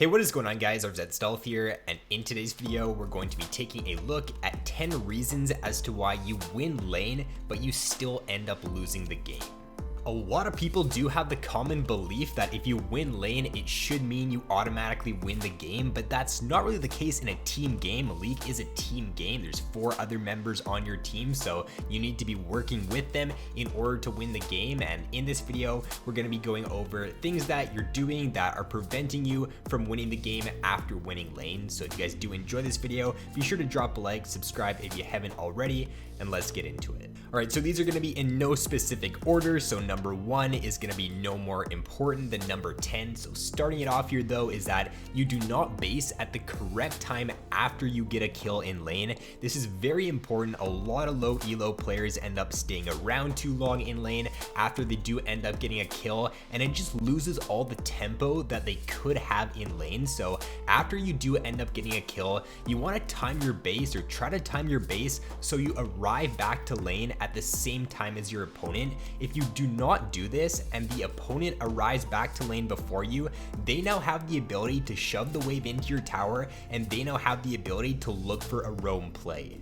Hey, what is going on guys, RvzStealth here, and in today's video we're going to be taking a look at 10 reasons as to why you win lane but you still end up losing the game. A lot of people do have the common belief that if you win lane, it should mean you automatically win the game, but that's not really the case in a team game. A league is a team game. There's 4 other members on your team, so you need to be working with them in order to win the game. And in this video, we're going to be going over things that you're doing that are preventing you from winning the game after winning lane. So if you guys do enjoy this video, be sure to drop a like, subscribe if you haven't already, and let's get into it. All right, so these are going to be in no specific order. So number 1 is going to be no more important than number 10. So starting it off here though is that you do not base at the correct time after you get a kill in lane. This is very important. A lot of low elo players end up staying around too long in lane after they do end up getting a kill, and it just loses all the tempo that they could have in lane. So after you do end up getting a kill, you want to time your base, or try to time your base so you arrive back to lane at the same time as your opponent. If you do not do this and the opponent arrives back to lane before you, they now have the ability to shove the wave into your tower, and they now have the ability to look for a roam play.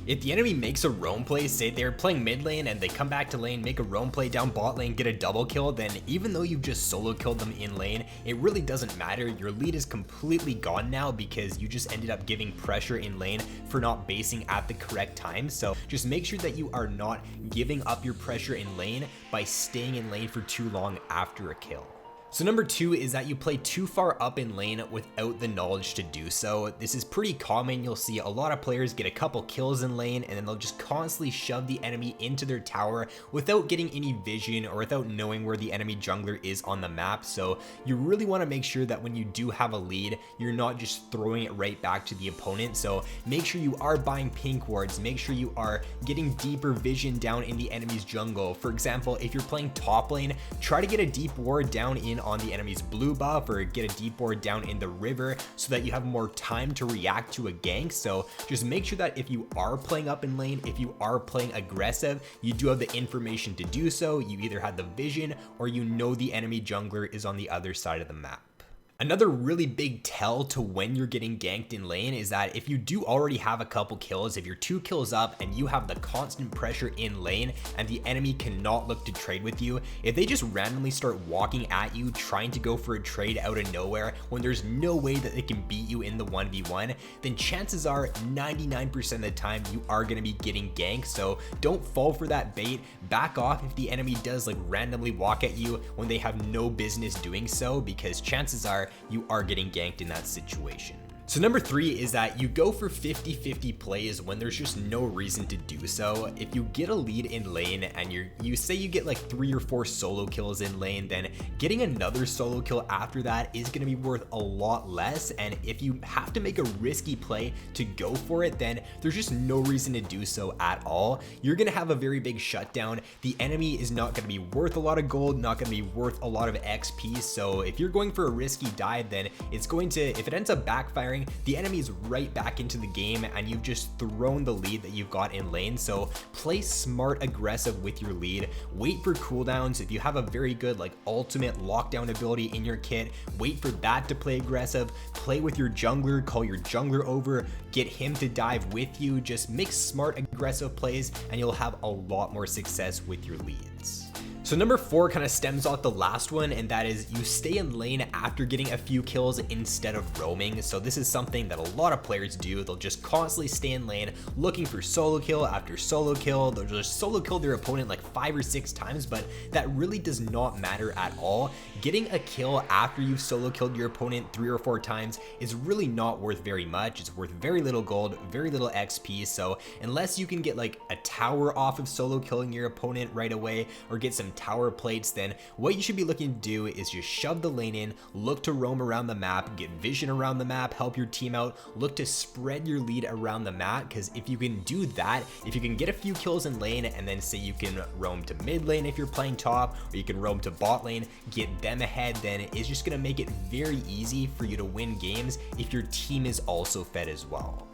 If the enemy makes a roam play, say they're playing mid lane and they come back to lane, make a roam play down bot lane, get a double kill, then even though you've just solo killed them in lane, it really doesn't matter. Your lead is completely gone now because you just ended up giving pressure in lane for not basing at the correct time. So just make sure that you are not giving up your pressure in lane by staying in lane for too long after a kill. So number 2 is that you play too far up in lane without the knowledge to do so. This is pretty common. You'll see a lot of players get a couple kills in lane and then they'll just constantly shove the enemy into their tower without getting any vision or without knowing where the enemy jungler is on the map. So you really want to make sure that when you do have a lead, you're not just throwing it right back to the opponent. So make sure you are buying pink wards, make sure you are getting deeper vision down in the enemy's jungle. For example, if you're playing top lane, try to get a deep ward down in on the enemy's blue buff, or get a deep ward down in the river so that you have more time to react to a gank. So just make sure that if you are playing up in lane, if you are playing aggressive, you do have the information to do so. You either have the vision or you know the enemy jungler is on the other side of the map. Another really big tell to when you're getting ganked in lane is that if you do already have a couple kills, if you're 2 kills up and you have the constant pressure in lane and the enemy cannot look to trade with you, if they just randomly start walking at you trying to go for a trade out of nowhere when there's no way that they can beat you in the 1v1, then chances are 99% of the time you are going to be getting ganked. So don't fall for that bait. Back off if the enemy does like randomly walk at you when they have no business doing so, because chances are you are getting ganked in that situation. So number 3 is that you go for 50-50 plays when there's just no reason to do so. If you get a lead in lane and you say you get like 3 or 4 solo kills in lane, then getting another solo kill after that is going to be worth a lot less. And if you have to make a risky play to go for it, then there's just no reason to do so at all. You're going to have a very big shutdown. The enemy is not going to be worth a lot of gold, not going to be worth a lot of XP. So if you're going for a risky dive, then it's going to, if it ends up backfiring, the enemy is right back into the game and you've just thrown the lead that you've got in lane. So play smart, aggressive with your lead. Wait for cooldowns. If you have a very good like ultimate lockdown ability in your kit, wait for that to play aggressive. Play with your jungler, call your jungler over, get him to dive with you. Just make smart, aggressive plays and you'll have a lot more success with your leads. So number 4 kind of stems off the last one, and that is you stay in lane after getting a few kills instead of roaming. So this is something that a lot of players do. They'll just constantly stay in lane looking for solo kill after solo kill. They'll just solo kill their opponent like 5 or 6 times, but that really does not matter at all. Getting a kill after you've solo killed your opponent 3 or 4 times is really not worth very much. It's worth very little gold, very little XP. So unless you can get like a tower off of solo killing your opponent right away or get some tower plates, then what you should be looking to do is just shove the lane in, look to roam around the map, get vision around the map, help your team out, look to spread your lead around the map. Because if you can do that, if you can get a few kills in lane and then say you can roam to mid lane if you're playing top, or you can roam to bot lane, get them ahead, then it's just going to make it very easy for you to win games if your team is also fed as well.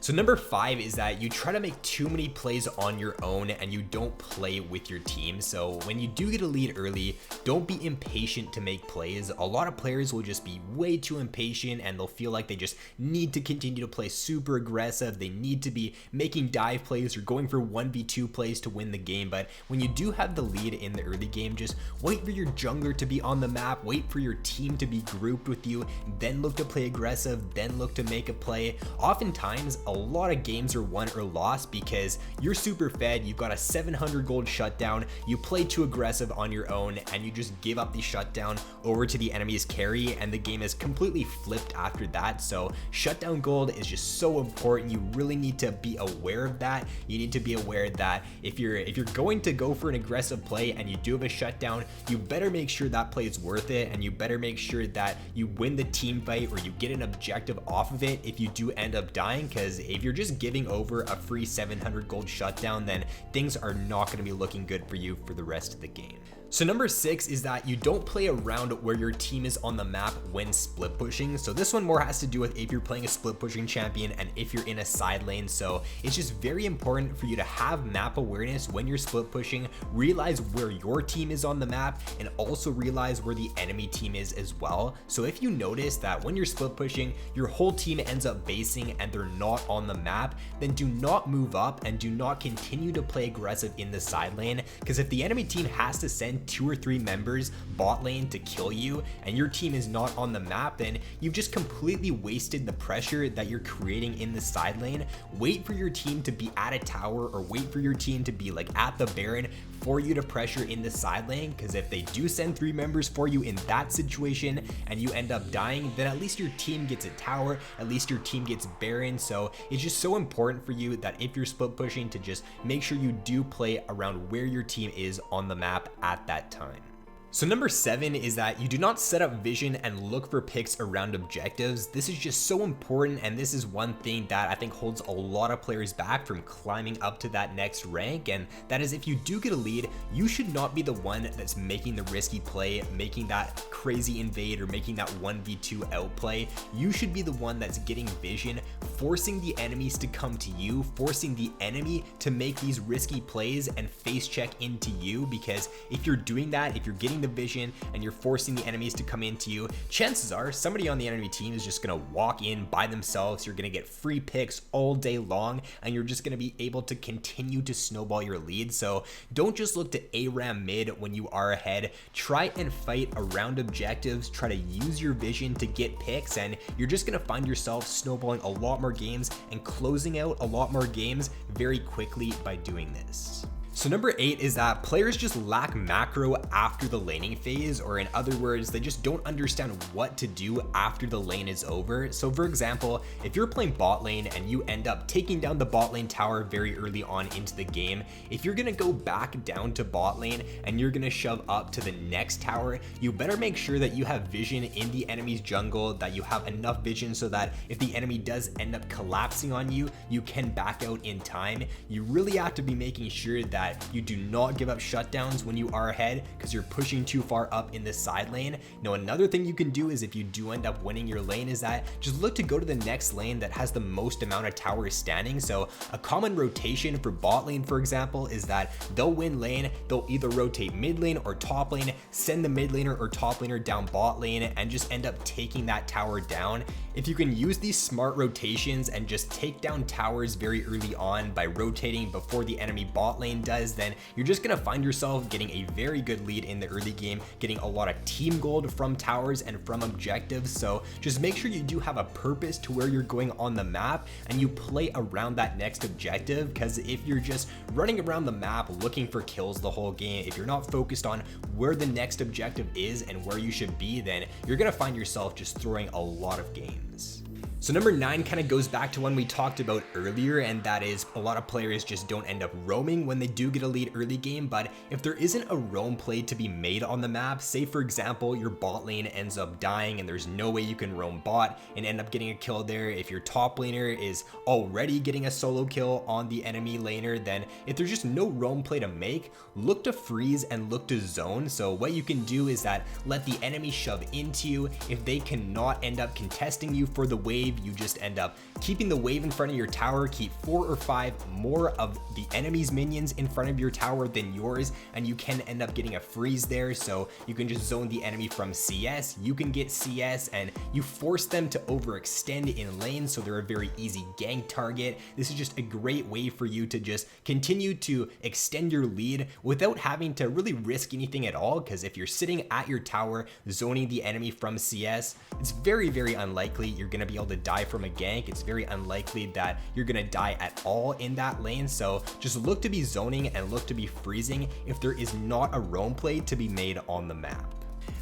So number 5 is that you try to make too many plays on your own and you don't play with your team. So when you do get a lead early, don't be impatient to make plays. A lot of players will just be way too impatient and they'll feel like they just need to continue to play super aggressive. They need to be making dive plays or going for 1v2 plays to win the game. But when you do have the lead in the early game, just wait for your jungler to be on the map, wait for your team to be grouped with you, then look to play aggressive, then look to make a play. Oftentimes, a lot of games are won or lost because you're super fed, you've got a 700 gold shutdown, you play too aggressive on your own, and you just give up the shutdown over to the enemy's carry, and the game is completely flipped after that. So shutdown gold is just so important. You really need to be aware of that. You need to be aware that if you're going to go for an aggressive play and you do have a shutdown, you better make sure that play is worth it, and you better make sure that you win the team fight or you get an objective off of it if you do end up dying, because if you're just giving over a free 700 gold shutdown, then things are not going to be looking good for you for the rest of the game. So number 6 is that you don't play around where your team is on the map when split pushing. So this one more has to do with if you're playing a split pushing champion and if you're in a side lane. So it's just very important for you to have map awareness when you're split pushing, realize where your team is on the map, and also realize where the enemy team is as well. So if you notice that when you're split pushing, your whole team ends up basing and they're not on the map, then do not move up and do not continue to play aggressive in the side lane, because if the enemy team has to send 2 or 3 members bot lane to kill you and your team is not on the map, then you've just completely wasted the pressure that you're creating in the side lane. Wait for your team to be at a tower or wait for your team to be like at the Baron for you to pressure in the side lane, because if they do send 3 members for you in that situation and you end up dying, then at least your team gets a tower, at least your team gets Baron. So it's just so important for you that if you're split pushing to just make sure you do play around where your team is on the map at that time. So number 7 is that you do not set up vision and look for picks around objectives. This is just so important, and this is one thing that I think holds a lot of players back from climbing up to that next rank, and that is if you do get a lead, you should not be the one that's making the risky play, making that crazy invade or making that 1v2 outplay. You should be the one that's getting vision, forcing the enemies to come to you, forcing the enemy to make these risky plays and face check into you, because if you're doing that, if you're getting the vision and you're forcing the enemies to come into you, chances are somebody on the enemy team is just going to walk in by themselves. You're going to get free picks all day long and you're just going to be able to continue to snowball your lead. So don't just look to ARAM mid when you are ahead. Try and fight around objectives, try to use your vision to get picks, and you're just going to find yourself snowballing a lot more games and closing out a lot more games very quickly by doing this. So number 8 is that players just lack macro after the laning phase, or in other words, they just don't understand what to do after the lane is over. So for example, if you're playing bot lane and you end up taking down the bot lane tower very early on into the game, if you're gonna go back down to bot lane and you're gonna shove up to the next tower, you better make sure that you have vision in the enemy's jungle, that you have enough vision so that if the enemy does end up collapsing on you, you can back out in time. You really have to be making sure that you do not give up shutdowns when you are ahead, because you're pushing too far up in the side lane. Now, another thing you can do is if you do end up winning your lane is that just look to go to the next lane that has the most amount of towers standing. So a common rotation for bot lane, for example, is that they'll win lane, they'll either rotate mid lane or top lane, send the mid laner or top laner down bot lane, and just end up taking that tower down. If you can use these smart rotations and just take down towers very early on by rotating before the enemy bot lane does, then you're just gonna find yourself getting a very good lead in the early game, getting a lot of team gold from towers and from objectives. So just make sure you do have a purpose to where you're going on the map and you play around that next objective, because if you're just running around the map looking for kills the whole game, if you're not focused on where the next objective is and where you should be, then you're gonna find yourself just throwing a lot of games. So number 9 kind of goes back to one we talked about earlier, and that is a lot of players just don't end up roaming when they do get a lead early game. But if there isn't a roam play to be made on the map, say for example your bot lane ends up dying and there's no way you can roam bot and end up getting a kill there, if your top laner is already getting a solo kill on the enemy laner, then if there's just no roam play to make, look to freeze and look to zone. So what you can do is that let the enemy shove into you. If they cannot end up contesting you for the wave, wave, you just end up keeping the wave in front of your tower, keep 4 or 5 more of the enemy's minions in front of your tower than yours, and you can end up getting a freeze there. So you can just zone the enemy from CS, you can get CS, and you force them to overextend in lane, so they're a very easy gank target. This is just a great way for you to just continue to extend your lead without having to really risk anything at all, because if you're sitting at your tower zoning the enemy from CS, it's very, very unlikely you're going to be able to die from a gank. It's very unlikely that you're going to die at all in that lane. So just look to be zoning and look to be freezing if there is not a roam play to be made on the map.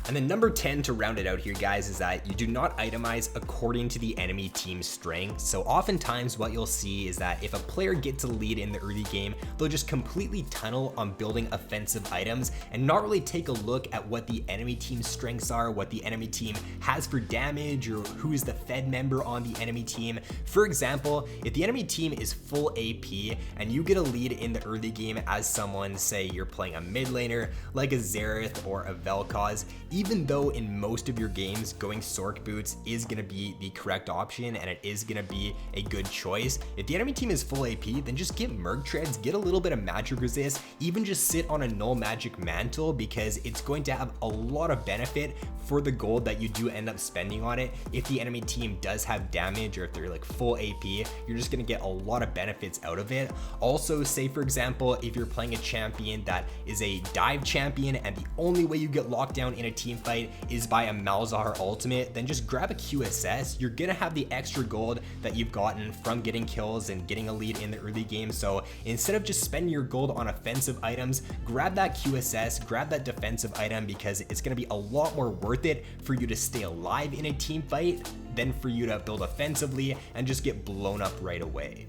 And then number 10 to round it out here, guys, is that you do not itemize according to the enemy team's strength. So oftentimes what you'll see is that if a player gets a lead in the early game, they'll just completely tunnel on building offensive items and not really take a look at what the enemy team's strengths are, what the enemy team has for damage, or who is the fed member on the enemy team. For example, if the enemy team is full AP and you get a lead in the early game as someone, say you're playing a mid laner like a Xerath or a Vel'Koz, even though in most of your games going Sorc boots is going to be the correct option and it is going to be a good choice, if the enemy team is full AP, then just get Merc Treads, get a little bit of magic resist, even just sit on a null magic mantle, because it's going to have a lot of benefit for the gold that you do end up spending on it. If the enemy team does have damage, or if they're like full AP, you're just going to get a lot of benefits out of it. Also, say for example, if you're playing a champion that is a dive champion and the only way you get locked down in a team fight is by a Malzahar ultimate, then just grab a QSS. You're gonna have the extra gold that you've gotten from getting kills and getting a lead in the early game. So instead of just spending your gold on offensive items, grab that QSS, grab that defensive item, because it's gonna be a lot more worth it for you to stay alive in a team fight than for you to build offensively and just get blown up right away.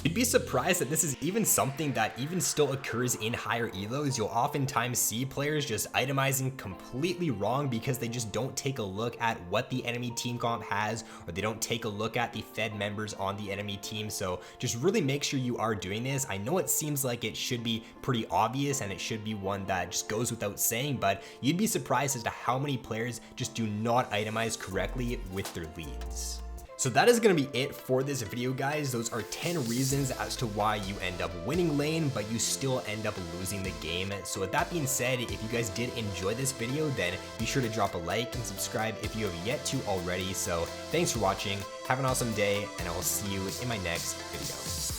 You'd be surprised that this is even something that even still occurs in higher elos. You'll oftentimes see players just itemizing completely wrong because they just don't take a look at what the enemy team comp has, or they don't take a look at the fed members on the enemy team. So just really make sure you are doing this. I know it seems like it should be pretty obvious and it should be one that just goes without saying, but you'd be surprised as to how many players just do not itemize correctly with their leads. So that is going to be it for this video, guys. Those are 10 reasons as to why you end up winning lane, but you still end up losing the game. So with that being said, if you guys did enjoy this video, then be sure to drop a like and subscribe if you have yet to already. So thanks for watching, have an awesome day, and I will see you in my next video.